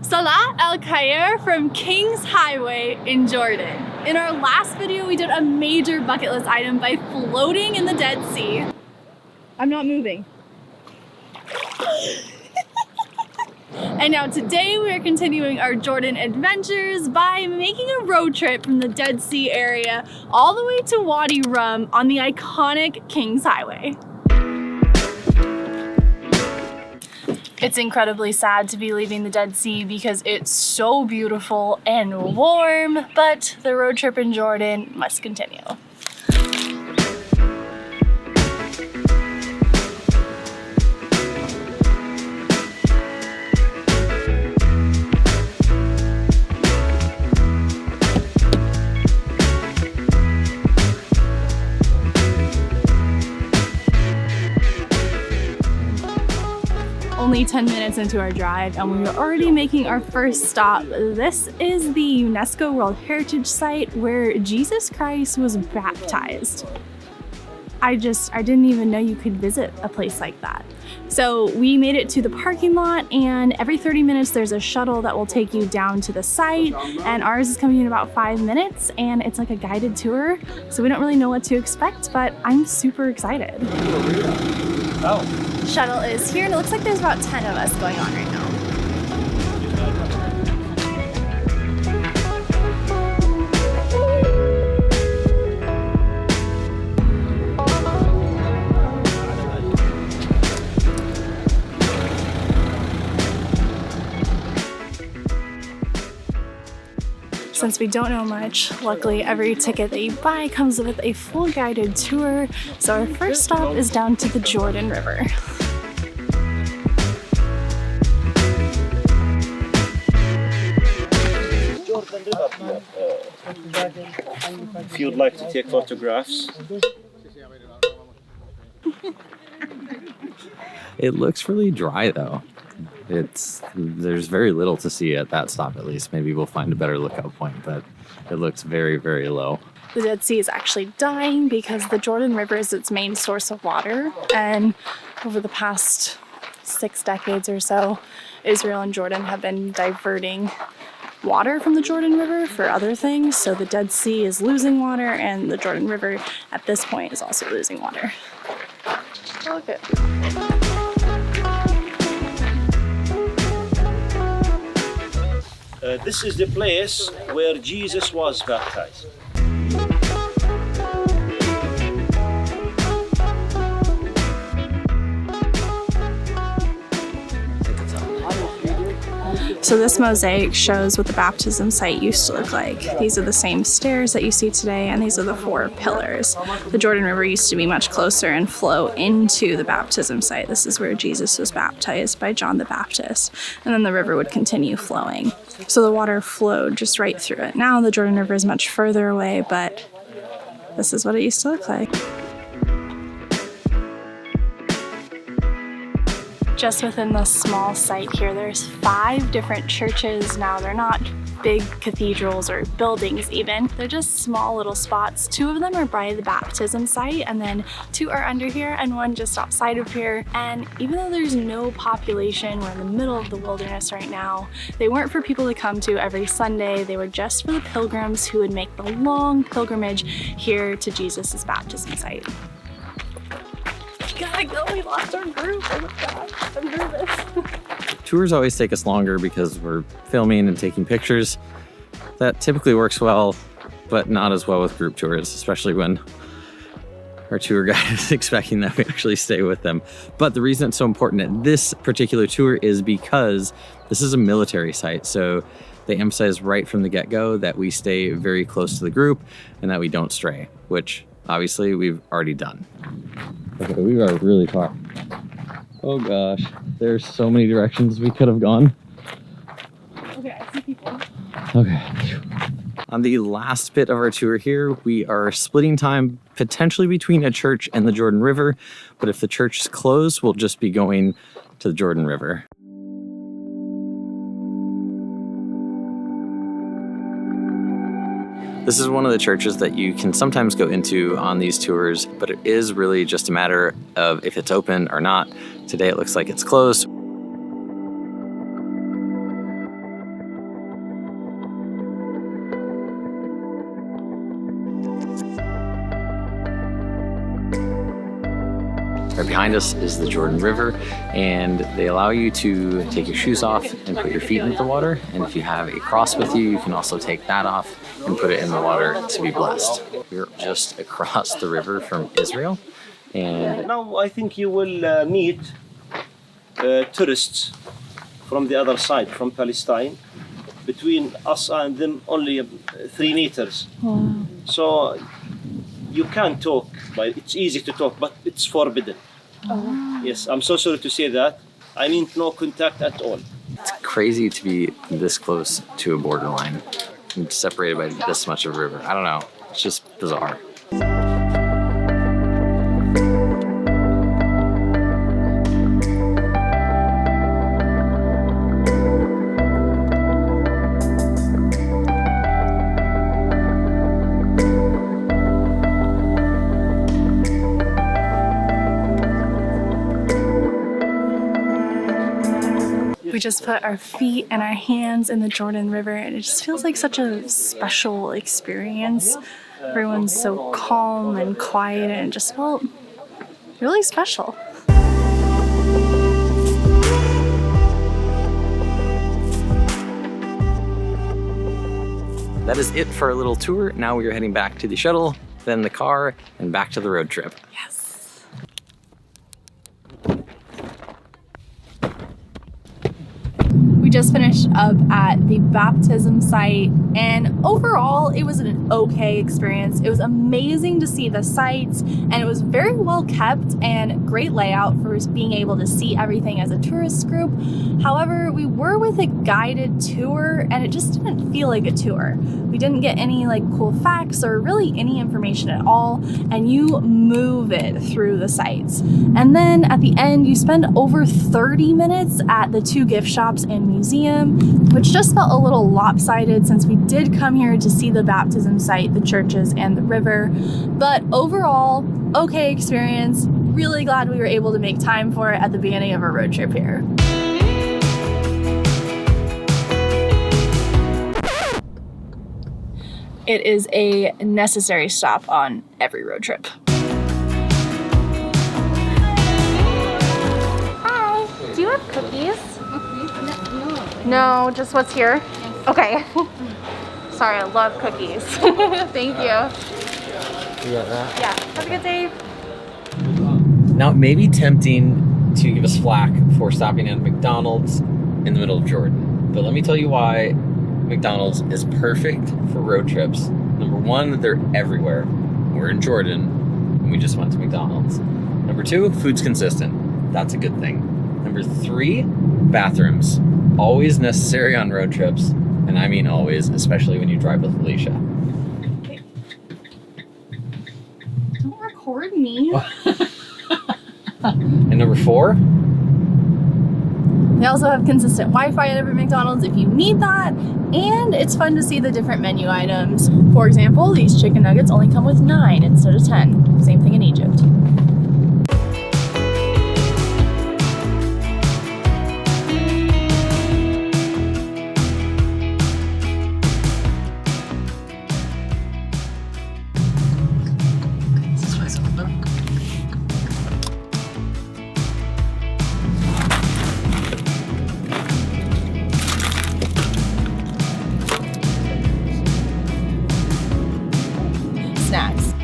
Salah Al Khair from King's Highway in Jordan. In our last video, we did a major bucket list item by floating in the Dead Sea. I'm not moving. And now today we are continuing our Jordan adventures by making a road trip from the Dead Sea area all the way to Wadi Rum on the iconic King's Highway. It's incredibly sad to be leaving the Dead Sea because it's so beautiful and warm, but the road trip in Jordan must continue. Only 10 minutes into our drive and we are already making our first stop. This is the UNESCO World Heritage Site where Jesus Christ was baptized. I didn't even know you could visit a place like that. So we made it to the parking lot, and every 30 minutes there's a shuttle that will take you down to the site, and ours is coming in about 5 minutes, and it's like a guided tour. So we don't really know what to expect, but I'm super excited. Oh. Shuttle is here, and it looks like there's about 10 of us going on right now. Since we don't know much, luckily every ticket that you buy comes with a full guided tour. So our first stop is down to the Jordan River. If you'd like to take photographs. It looks really dry though. There's very little to see at that stop, at least. Maybe we'll find a better lookout point, but it looks very, very low. The Dead Sea is actually dying because the Jordan River is its main source of water. And over the past 6 decades or so, Israel and Jordan have been diverting water from the Jordan River for other things. So the Dead Sea is losing water, and the Jordan River at this point is also losing water. Look at it. This is the place where Jesus was baptized. So this mosaic shows what the baptism site used to look like. These are the same stairs that you see today, and these are the 4 pillars. The Jordan River used to be much closer and flow into the baptism site. This is where Jesus was baptized by John the Baptist, and then the river would continue flowing. So the water flowed just right through it. Now the Jordan River is much further away, but this is what it used to look like. Just within this small site here, there's 5 different churches. Now they're not big cathedrals or buildings even. They're just small little spots. 2 of them are by the baptism site, and then 2 are under here and 1 just outside of here. And even though there's no population, we're in the middle of the wilderness right now, they weren't for people to come to every Sunday. They were just for the pilgrims who would make the long pilgrimage here to Jesus' baptism site. Gotta go, we lost our group. Oh my God, I'm nervous. Tours always take us longer because we're filming and taking pictures. That typically works well, but not as well with group tours, especially when our tour guide is expecting that we actually stay with them. But the reason it's so important at this particular tour is because this is a military site. So they emphasize right from the get-go that we stay very close to the group and that we don't stray, which obviously we've already done. Okay, we are really far. Oh gosh, there's so many directions we could have gone. Okay, I see people. Okay. On the last bit of our tour here, we are splitting time potentially between a church and the Jordan River, but if the church is closed, we'll just be going to the Jordan River. This is one of the churches that you can sometimes go into on these tours, but it is really just a matter of if it's open or not. Today it looks like it's closed. Right behind us is the Jordan River, and they allow you to take your shoes off and put your feet into the water. And if you have a cross with you, you can also take that off and put it in the water to be blessed. We're just across the river from Israel, and Now I think you will meet tourists from the other side, from Palestine. Between us and them only 3 meters. Wow. So you can talk, but it's easy to talk, but it's forbidden. Oh. Yes, I'm so sorry to say that. I mean no contact at all. it's crazy to be this close to a borderline and separated by this much of a river. I don't know. It's just bizarre. We just put our feet and our hands in the Jordan River, and it just feels like such a special experience. Everyone's so calm and quiet, and it just felt really special. That is it for our little tour. Now we are heading back to the shuttle, then the car, and back to the road trip. Yes. We just finished up at the baptism site, and overall it was an okay experience. It was amazing to see the sights, and it was very well kept and great layout for being able to see everything as a tourist group. However, we were with a guided tour, and it just didn't feel like a tour. We didn't get any like cool facts or really any information at all, and you move it through the sites. And then at the end, you spend over 30 minutes at the 2 gift shops and museum, which just felt a little lopsided since we did come here to see the baptism site, the churches, and the river. But overall, okay experience. Really glad we were able to make time for it at the beginning of our road trip here. It is a necessary stop on every road trip. Hi, do you have cookies? No, just what's here? Okay. Sorry, I love cookies. Thank you. You got that? Yeah, have a good day. Now, it may be tempting to give us flack for stopping at McDonald's in the middle of Jordan, but let me tell you why McDonald's is perfect for road trips. Number one, they're everywhere. We're in Jordan, and we just went to McDonald's. Number two, food's consistent. That's a good thing. Number three, bathrooms. Always necessary on road trips, and I mean always, especially when you drive with Alicia. Don't record me. And number four, They also have consistent Wi-Fi at every McDonald's if you need that, and it's fun to see the different menu items. For example, these chicken nuggets only come with 9 instead of 10. Same thing in Egypt. Snacks.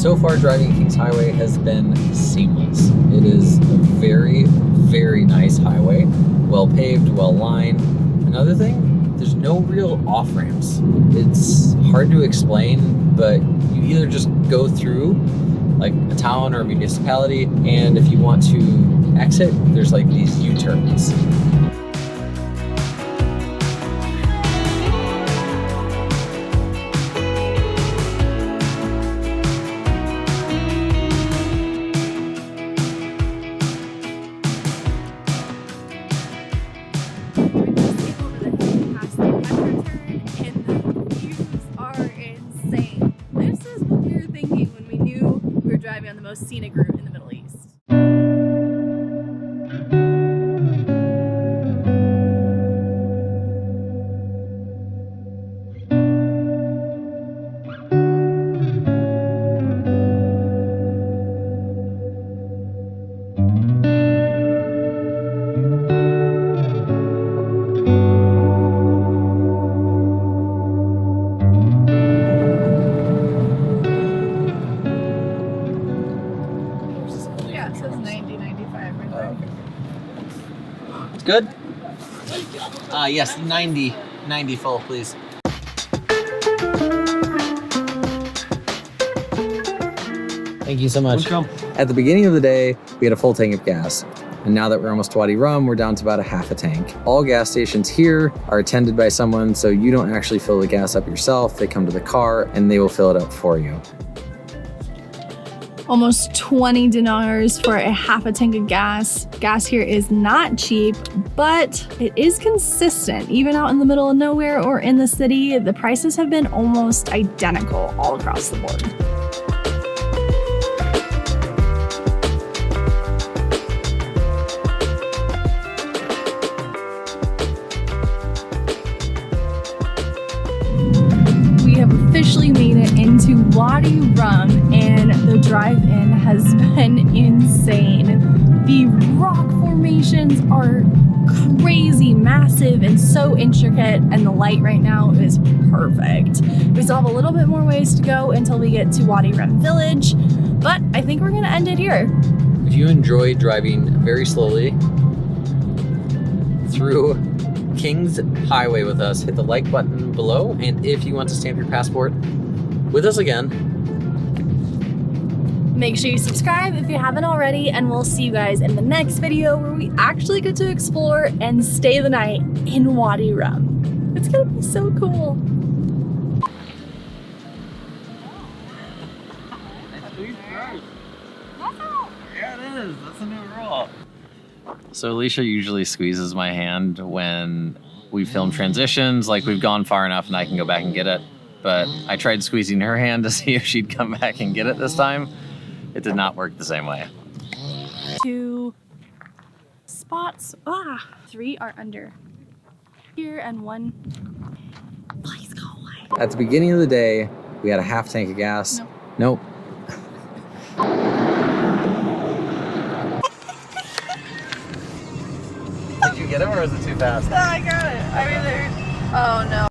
so far driving Kings Highway has been seamless. It is a very, very nice highway. Well paved, well lined. Another thing, there's no real off-ramps. It's hard to explain, but you either just go through like a town or a municipality, and if you want to exit, there's like these U-turns. Driving on the most scenic route in the Middle East. Good? Yes, 90 full, please. Thank you so much. Welcome. At the beginning of the day, we had a full tank of gas. And now that we're almost to Wadi Rum, we're down to about a half a tank. All gas stations here are attended by someone, so you don't actually fill the gas up yourself. They come to the car and they will fill it up for you. Almost 20 dinars for a half a tank of gas. Gas here is not cheap, but it is consistent. Even out in the middle of nowhere or in the city, the prices have been almost identical all across the board. Officially made it into Wadi Rum, and the drive-in has been insane. The rock formations are crazy, massive, and so intricate, and the light right now is perfect. We still have a little bit more ways to go until we get to Wadi Rum Village, but I think we're gonna end it here. If you enjoy driving very slowly through King's Highway with us, hit the like button below, and if you want to stamp your passport with us again, make sure you subscribe if you haven't already, and we'll see you guys in the next video where we actually get to explore and stay the night in Wadi Rum. It's gonna be so cool. Yeah, it is. That's a new rule. So Alicia usually squeezes my hand when we film transitions, like we've gone far enough and I can go back and get it. But I tried squeezing her hand to see if she'd come back and get it this time. It did not work the same way. 2 spots. 3 are under here and 1. Please go away. At the beginning of the day, we had a half tank of gas. Nope. Did you get it or was it too fast? I got it. I mean, oh no.